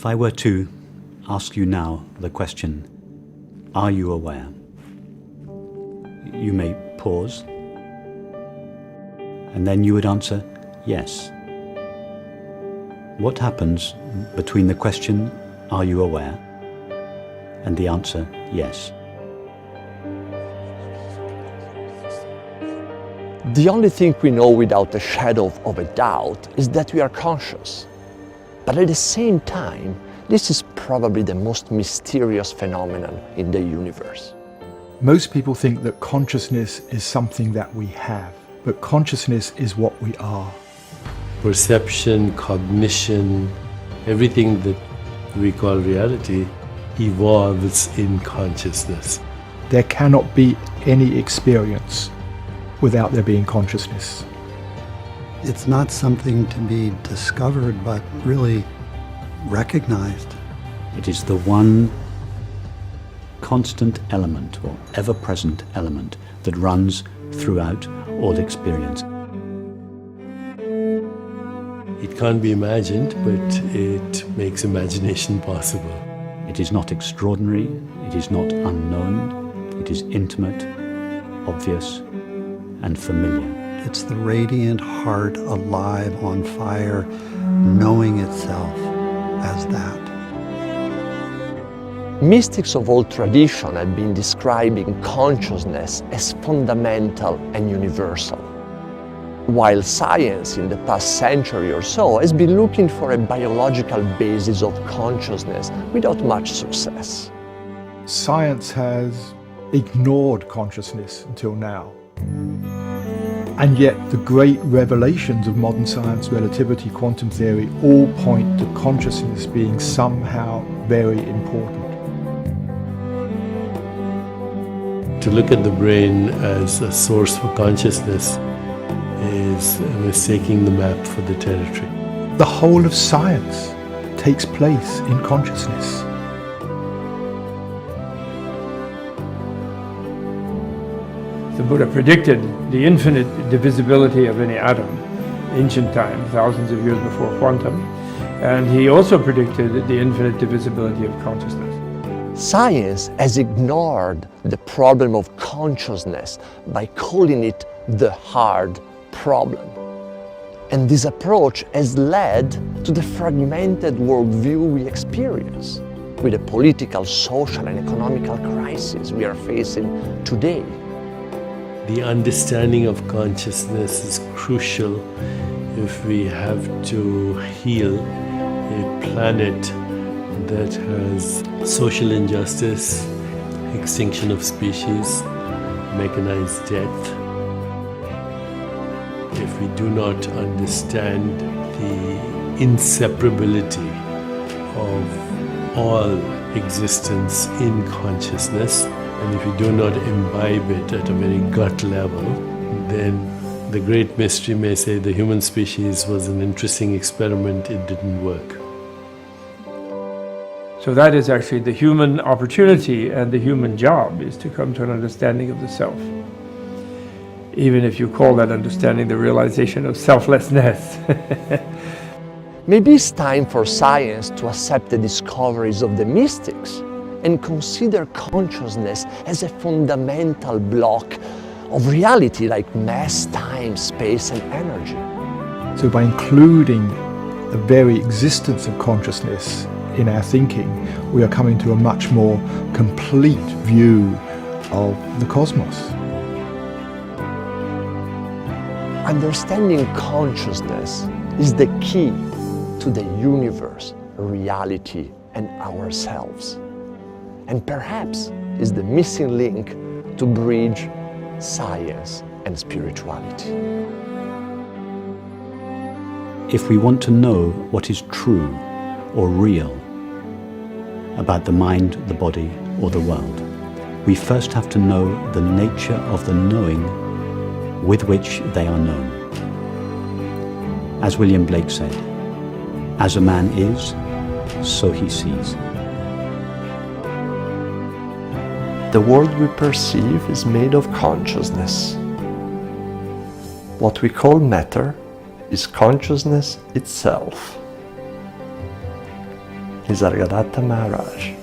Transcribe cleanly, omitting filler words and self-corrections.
If I were to ask you now the question, are you aware? You may pause, and then you would answer, yes. What happens between the question, are you aware, and the answer, yes? The only thing we know without a shadow of a doubt is that we are conscious. But at the same time, this is probably the most mysterious phenomenon in the universe. Most people think that consciousness is something that we have, but consciousness is what we are. Perception, cognition, everything that we call reality evolves in consciousness. There cannot be any experience without there being consciousness. It's not something to be discovered, but really recognized. It is the one constant element or ever-present element that runs throughout all experience. It can't be imagined, but it makes imagination possible. It is not extraordinary, it is not unknown, it is intimate, obvious, and familiar. It's the radiant heart alive on fire, knowing itself as that. Mystics of all tradition have been describing consciousness as fundamental and universal, while science in the past century or so has been looking for a biological basis of consciousness without much success. Science has ignored consciousness until now. And yet the great revelations of modern science, relativity, quantum theory, all point to consciousness being somehow very important. To look at the brain as a source for consciousness is mistaking the map for the territory. The whole of science takes place in consciousness. The Buddha predicted the infinite divisibility of any atom, ancient time, thousands of years before quantum, and he also predicted the infinite divisibility of consciousness. Science has ignored the problem of consciousness by calling it the hard problem. And this approach has led to the fragmented worldview we experience, with the political, social, and economical crisis we are facing today. The understanding of consciousness is crucial if we have to heal a planet that has social injustice, extinction of species, mechanized death. If we do not understand the inseparability of all existence in consciousness, and if we do not imbibe it at a very gut level, then the great mystery may say the human species was an interesting experiment, it didn't work. So that is actually the human opportunity, and the human job is to come to an understanding of the self. Even if you call that understanding the realization of selflessness. Maybe it's time for science to accept the discoveries of the mystics and consider consciousness as a fundamental block of reality like mass, time, space, and energy. So by including the very existence of consciousness in our thinking, we are coming to a much more complete view of the cosmos. Understanding consciousness is the key to the universe, reality, and ourselves. And perhaps is the missing link to bridge science and spirituality. If we want to know what is true or real about the mind, the body, or the world, we first have to know the nature of the knowing with which they are known. As William Blake said, as a man is, so he sees. The world we perceive is made of consciousness. What we call matter is consciousness itself. Nisargadatta Maharaj.